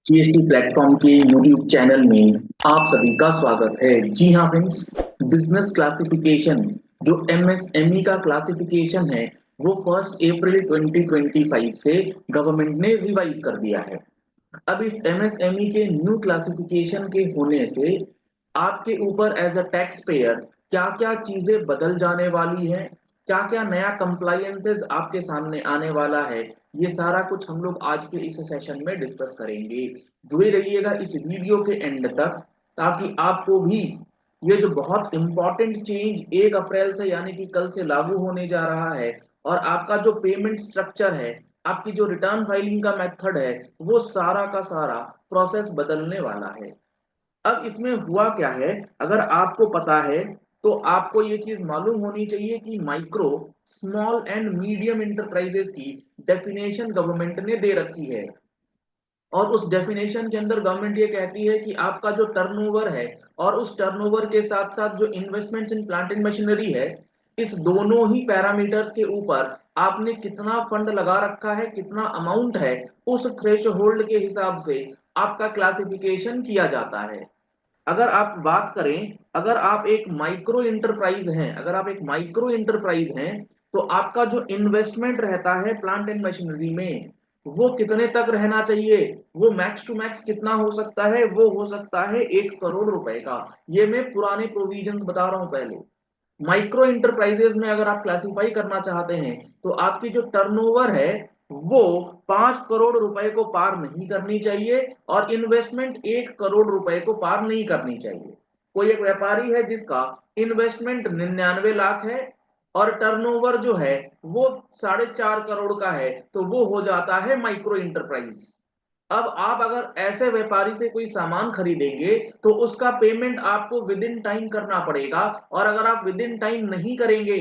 GST platform के YouTube channel में आप सभी का स्वागत है। जी हाँ फ्रेंड्स, बिजनेस क्लासिफिकेशन जो एमएसएमई का क्लासिफिकेशन है वो 1 अप्रैल 2025 से गवर्नमेंट ने रिवाइज कर दिया है। अब इस एमएसएमई के न्यू क्लासिफिकेशन के होने से आपके ऊपर एज अ टैक्स पेयर क्या क्या चीजें बदल जाने वाली हैं, क्या क्या नया कंप्लायंसेस आपके सामने आने वाला है, ये सारा कुछ हम लोग आज के इस सेशन में डिस्कस करेंगे। जुड़े रहिएगा इस वीडियो के एंड तक ताकि आपको भी ये जो बहुत इंपॉर्टेंट चेंज 1 अप्रैल से यानी कि कल से लागू होने जा रहा है और आपका जो पेमेंट स्ट्रक्चर है, आपकी जो रिटर्न फाइलिंग का मेथड है, वो सारा का सारा प्रोसेस बदलने वाला है। अब इसमें हुआ क्या है, अगर आपको पता है तो आपको ये चीज मालूम होनी चाहिए कि micro, small and medium enterprises की डेफिनेशन गवर्नमेंट ने दे रखी है। और उस डेफिनेशन के अंदर गवर्नमेंट ये कहती है कि आपका जो टर्नओवर है और उस टर्नओवर के साथ साथ जो investments in plant and machinery है, इस दोनों ही पैरामीटर्स के ऊपर आपने कितना फंड लगा रखा है, कितना अमाउंट है, उस थ्रेशोल्ड के हिसाब से आपका क्लासिफिकेशन किया जाता है। अगर आप बात करें, अगर आप एक माइक्रो इंटरप्राइज हैं, अगर आप एक माइक्रो इंटरप्राइज हैं तो आपका जो इन्वेस्टमेंट रहता है प्लांट एंड मशीनरी में वो कितने तक रहना चाहिए, वो मैक्स टू मैक्स कितना हो सकता है, वो हो सकता है 1 करोड़ रुपए का। ये मैं पुराने प्रोविजंस बता रहा हूं पहले। माइक्रो इंटरप्राइजेस में अगर आप क्लासिफाई करना चाहते हैं तो आपकी जो टर्नओवर है वो 5 करोड़ रुपए को पार नहीं करनी चाहिए और इन्वेस्टमेंट 1 करोड़ रुपए को पार नहीं करनी चाहिए। कोई एक व्यापारी है जिसका इन्वेस्टमेंट 99 लाख है और टर्नओवर जो है वो 4.5 करोड़ का है, तो वो हो जाता है माइक्रो इंटरप्राइज। अब आप अगर ऐसे व्यापारी से कोई सामान खरीदेंगे तो उसका पेमेंट आपको विद इन टाइम करना पड़ेगा, और अगर आप विद इन टाइम नहीं करेंगे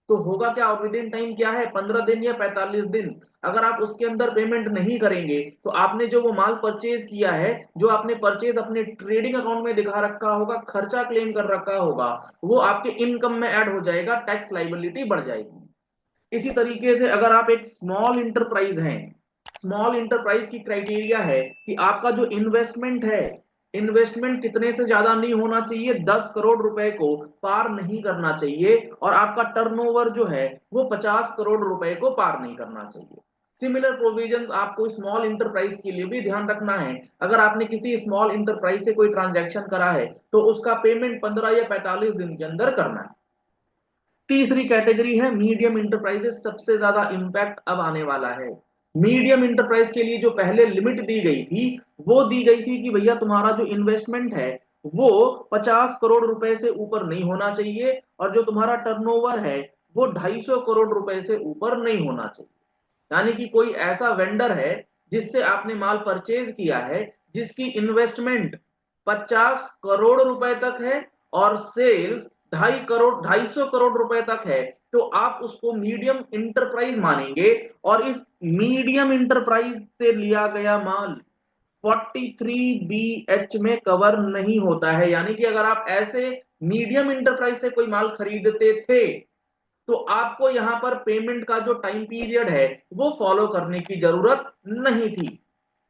तो होगा क्या, और विद इन टाइम क्या है, 15 दिन या 45 दिन। अगर आप उसके अंदर पेमेंट नहीं करेंगे तो आपने जो वो माल परचेज किया है, जो आपने परचेज अपने ट्रेडिंग अकाउंट में दिखा रखा होगा, खर्चा क्लेम कर रखा होगा, वो आपके इनकम में ऐड हो जाएगा, टैक्स लाइबिलिटी बढ़ जाएगी। इसी तरीके से अगर आप एक स्मॉल इंटरप्राइज हैं, स्मॉल इंटरप्राइज की क्राइटेरिया है कि आपका जो इन्वेस्टमेंट है, इन्वेस्टमेंट कितने से ज्यादा नहीं होना चाहिए, 10 करोड़ रुपए को पार नहीं करना चाहिए, और आपका टर्नओवर जो है वो 50 करोड़ रुपए को पार नहीं करना चाहिए। सिमिलर प्रोविजंस आपको स्मॉल इंटरप्राइज के लिए भी ध्यान रखना है। अगर आपने किसी स्मॉल इंटरप्राइज से कोई ट्रांजैक्शन करा है तो उसका पेमेंट 15 या 45 दिन के अंदर करना है। तीसरी कैटेगरी है मीडियम इंटरप्राइजेस, सबसे ज्यादा इंपैक्ट अब आने वाला है। मीडियम इंटरप्राइज के लिए जो पहले लिमिट दी गई थी, वो दी गई थी कि भैया तुम्हारा जो इन्वेस्टमेंट है वो 50 करोड़ रुपए से ऊपर नहीं होना चाहिए, और जो तुम्हारा टर्नओवर है वो 250 करोड़ रुपए से ऊपर नहीं होना चाहिए। यानी कि कोई ऐसा वेंडर है जिससे आपने माल परचेज किया है, जिसकी इन्वेस्टमेंट 50 करोड़ रुपए तक है और सेल्स 250 करोड़ रुपए तक है, तो आप उसको मीडियम इंटरप्राइज मानेंगे। और इस मीडियम इंटरप्राइज से लिया गया माल 43BH में कवर नहीं होता है। यानी कि अगर आप ऐसे मीडियम इंटरप्राइज से कोई माल खरीदते थे तो आपको यहां पर पेमेंट का जो टाइम पीरियड है वो फॉलो करने की जरूरत नहीं थी,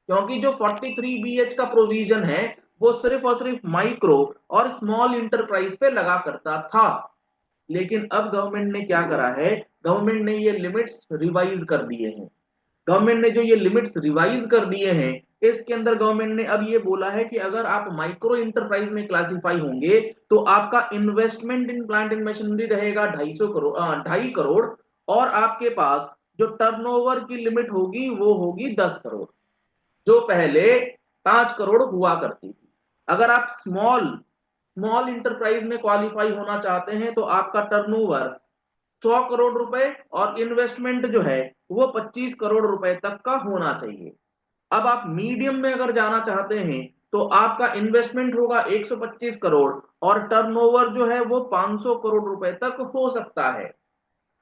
क्योंकि जो 43BH का प्रोविजन है वो सिर्फ और सिर्फ माइक्रो और स्मॉल इंटरप्राइज पे लगा करता था। लेकिन अब गवर्नमेंट ने क्या करा है, गवर्नमेंट ने ये लिमिट्स रिवाइज कर दिए हैं। गवर्नमेंट ने जो ये लिमिट्स रिवाइज कर दिए हैं, इसके अंदर गवर्नमेंट ने अब ये बोला है कि अगर आप माइक्रो इंटरप्राइज में क्लासिफाई होंगे तो आपका investment in plant and machinery रहेगा 250 करोड़, 2.5 करोड़, और आपके पास जो टर्नओवर की लिमिट होगी वो होगी 10 करोड़, जो पहले 5 करोड़ हुआ करती थी। अगर आप स्मॉल स्मॉल इंटरप्राइज में क्वालिफाई होना चाहते हैं तो आपका टर्नओवर 100 करोड़ रुपए और इन्वेस्टमेंट जो है वो 25 करोड़ रुपए तक का होना चाहिए। अब आप मीडियम में अगर जाना चाहते हैं तो आपका इन्वेस्टमेंट होगा 125 करोड़ और टर्नओवर जो है वो 500 करोड़ रुपए तक हो सकता है।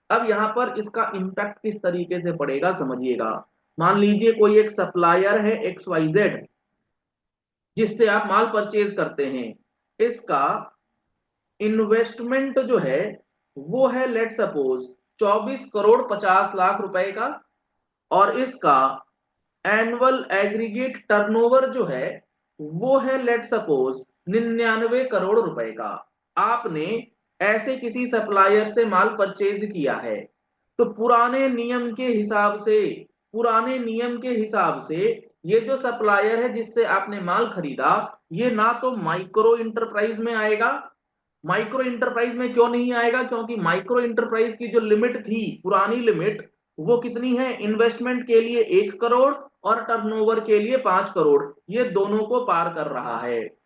अब यहां पर इसका इंपैक्ट किस तरीके से पड़ेगा समझिएगा। मान लीजिए कोई एक सप्लायर है XYZ जिससे आप माल परचेज करते हैं, इसका इन्वेस्टमेंट जो है वो है लेट सपोज 24 करोड़ 50 लाख रुपए का, और इसका एनुअल एग्रीगेट टर्नओवर जो है वो है लेट सपोज 99 करोड़ रुपए का। आपने ऐसे किसी सप्लायर से माल परचेज किया है, तो पुराने नियम के हिसाब से ये जो सप्लायर है जिससे आपने माल खरीदा, ये ना तो माइक्रो इंटरप्राइज में आएगा। माइक्रो इंटरप्राइज में क्यों नहीं आएगा? क्योंकि माइक्रो इंटरप्राइज की जो लिमिट थी, पुरानी लिमिट, वो कितनी है? इन्वेस्टमेंट के लिए 1 करोड़ और टर्नओवर के लिए 5 करोड़, ये दोनों को पार कर रहा है।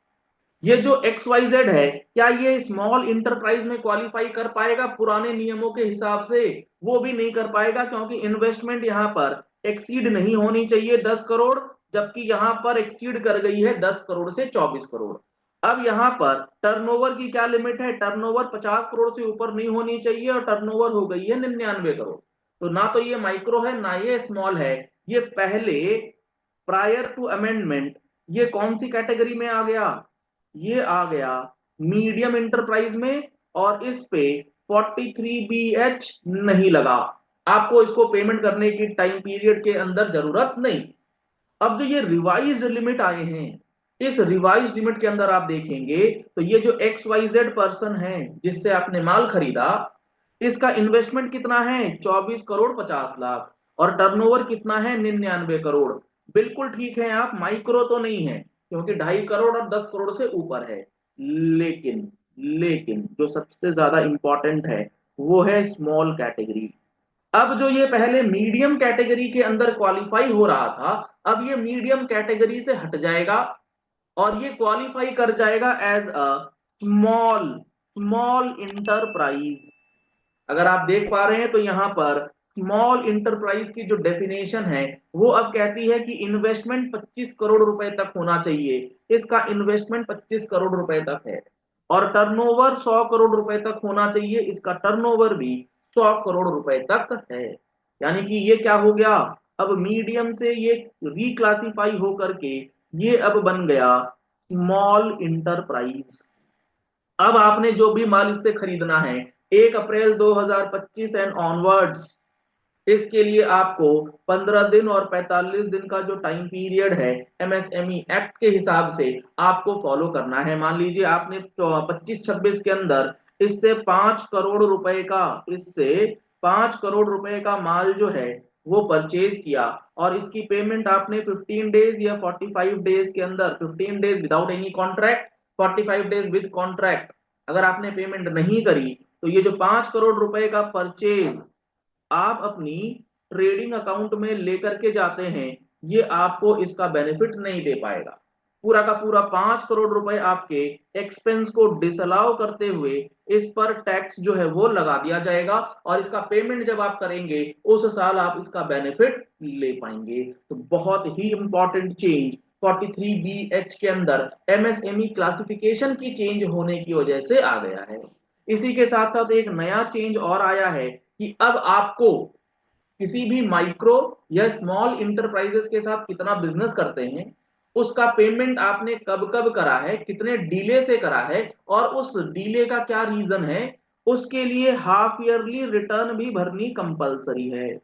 ये जो XYZ है, क्या ये स्मॉल इंटरप्राइज में क्वालिफाई कर पाएगा? पुराने नियमों के हिसाब से वो भी नहीं कर पाएगा, क्योंकि इन्वेस्टमेंट यहां पर एक्सीड नहीं होनी चाहिए 10 करोड़, जबकि यहां पर एक्सीड कर गई है 10 करोड़ से 24 करोड़। अब यहां पर टर्नओवर की क्या लिमिट है? टर्नओवर 50 करोड़ से ऊपर नहीं होनी चाहिए और टर्नओवर हो गई है 99 करोड़। तो ना तो ये माइक्रो है ना ये स्मॉल है, ये पहले प्रायर टू अमेंडमेंट ये कौन सी कैटेगरी में आ गया? ये आ गया मीडियम इंटरप्राइज में, और इस पे 43BH नहीं लगा। आपको इसको पेमेंट करने की टाइम पीरियड के अंदर जरूरत नहीं। अब जो ये रिवाइज लिमिट आए हैं, इस रिवाइज लिमिट के अंदर आप देखेंगे तो ये जो XYZ पर्सन है जिससे आपने माल खरीदा, इसका इन्वेस्टमेंट कितना है? 24 करोड़ 50 लाख, और टर्नओवर कितना है? 99 करोड़। बिल्कुल ठीक है, आप माइक्रो तो नहीं है, क्योंकि 2.5 करोड़ और 10 करोड़ से ऊपर है। लेकिन लेकिन जो सबसे ज्यादा इंपॉर्टेंट है वो है स्मॉल कैटेगरी। अब जो ये पहले मीडियम कैटेगरी के अंदर क्वालिफाई हो रहा था, अब ये मीडियम कैटेगरी से हट जाएगा और ये क्वालिफाई कर जाएगा as a small small enterprise. अगर आप देख पा रहे हैं तो यहां पर स्मॉल इंटरप्राइज की जो डेफिनेशन है वो अब कहती है कि इन्वेस्टमेंट 25 करोड़ रुपए तक होना चाहिए। इसका इन्वेस्टमेंट 25 करोड़ रुपए तक है, और टर्नओवर 100 करोड़ रुपए तक होना चाहिए। इसका टर्नओवर भी 100 करोड़ रुपए तक है। यानी कि ये क्या हो गया? अब मीडियम से ये रिक्लासिफाई होकर के ये अब बन गया स्मॉल इंटरप्राइज। अब आपने जो भी माल इससे खरीदना है 1 अप्रैल 2025 एंड ऑनवर्ड्स, इसके लिए आपको 15 दिन और 45 दिन का जो टाइम पीरियड है MSME एक्ट के हिसाब से आपको फॉलो करना है। मान लीजिए आपने 25-26 के अंदर इससे 5 करोड़ रुपए का माल जो है वो परचेज किया, और इसकी पेमेंट आपने 15 डेज या 45 डेज के अंदर, 15 days without any contract, 45 days with contract, अगर आपने पेमेंट नहीं करी तो ये जो 5 करोड़ रुपए का परचेज आप अपनी ट्रेडिंग अकाउंट में लेकर के जाते हैं, ये आपको इसका बेनिफिट नहीं दे पाएगा। पूरा का पूरा 5 करोड़ रुपए आपके एक्सपेंस को डिसअलाउ करते हुए इस पर टैक्स जो है वो लगा दिया जाएगा, और इसका पेमेंट जब आप करेंगे उस साल आप इसका बेनिफिट ले पाएंगे। तो बहुत ही इंपॉर्टेंट चेंज 43BH के अंदर MSME क्लासिफिकेशन की चेंज होने की वजह से आ गया है। इसी के साथ साथ एक नया चेंज और आया है कि अब आपको किसी भी माइक्रो या स्मॉल इंटरप्राइजेस के साथ कितना बिजनेस करते हैं, उसका पेमेंट आपने कब कब करा है, कितने डीले से करा है, और उस डीले का क्या रीजन है, उसके लिए हाफ ईयरली रिटर्न भी भरनी कंपलसरी है।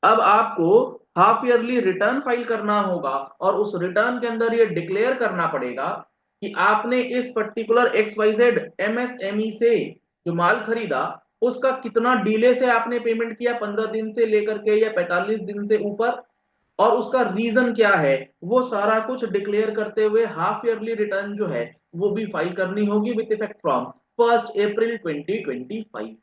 अब आपको हाफ ईयरली रिटर्न फाइल करना होगा, और उस रिटर्न के अंदर ये डिक्लेयर करना पड़ेगा कि आपने इस पर्टिकुलर XYZ MSME से जो माल खरीदा उसका कितना डीले से आपने पेमेंट किया, 15 दिन से लेकर के या 45 दिन से ऊपर, और उसका रीजन क्या है, वो सारा कुछ डिक्लेयर करते हुए हाफ ईयरली रिटर्न जो है वो भी फाइल करनी होगी विद इफेक्ट फ्रॉम 1 अप्रैल 2025।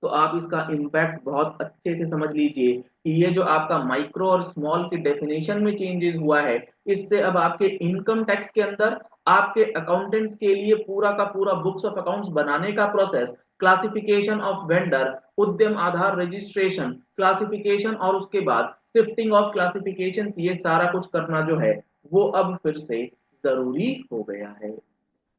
तो आप इसका इम्पैक्ट बहुत अच्छे से समझ लीजिए कि ये जो आपका माइक्रो और स्मॉल की डेफिनेशन में चेंजेस हुआ है, इससे अब आपके इनकम टैक्स के अंदर आपके अकाउंटेंट्स के लिए पूरा का पूरा बुक्स ऑफ अकाउंट्स बनाने का प्रोसेस, क्लासिफिकेशन ऑफ वेंडर, उद्यम आधार रजिस्ट्रेशन, क्लासिफिकेशन, और उसके बाद शिफ्टिंग ऑफ क्लासिफिकेशन, ये सारा कुछ करना जो है वो अब फिर से जरूरी हो गया है।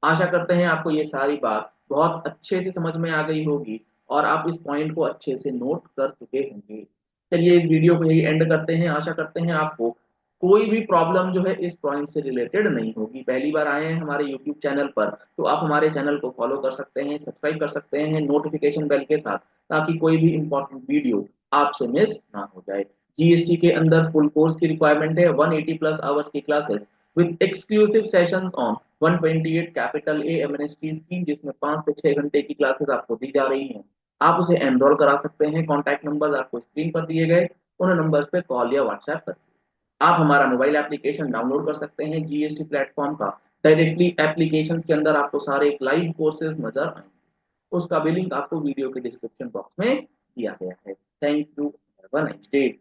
आशा करते हैं आपको ये सारी बात बहुत अच्छे से समझ में आ गई होगी और आप इस पॉइंट को अच्छे से नोट कर चुके होंगे। चलिए इस वीडियो को यही एंड करते हैं। आशा करते हैं आपको कोई भी प्रॉब्लम जो है इस पॉइंट से रिलेटेड नहीं होगी। पहली बार आए हैं हमारे यूट्यूब चैनल पर तो आप हमारे चैनल को फॉलो कर सकते हैं, सब्सक्राइब कर सकते हैं नोटिफिकेशन बेल के साथ, ताकि कोई भी इंपॉर्टेंट वीडियो आपसे मिस ना हो जाए। जीएसटी के अंदर फुल कोर्स की रिक्वायरमेंट है 180 प्लस आवर्स की classes with exclusive sessions on 128 capital A MNST scheme, जिसमें 5 से 6 घंटे की क्लासेस आपको दी जा रही हैं। आप उसे एनरोल करा सकते हैं। कॉन्टैक्ट नंबर आपको स्क्रीन पर दिए गए उन नंबर्स पे कॉल या व्हाट्सएप कर आप हमारा मोबाइल एप्लीकेशन डाउनलोड कर सकते हैं जीएसटी प्लेटफॉर्म का। डायरेक्टली एप्लीकेशन के अंदर आपको सारे लाइव कोर्सेज नजर आएंगे। उसका भी लिंक आपको वीडियो के डिस्क्रिप्शन बॉक्स में दिया गया है। Thank you, have a nice day.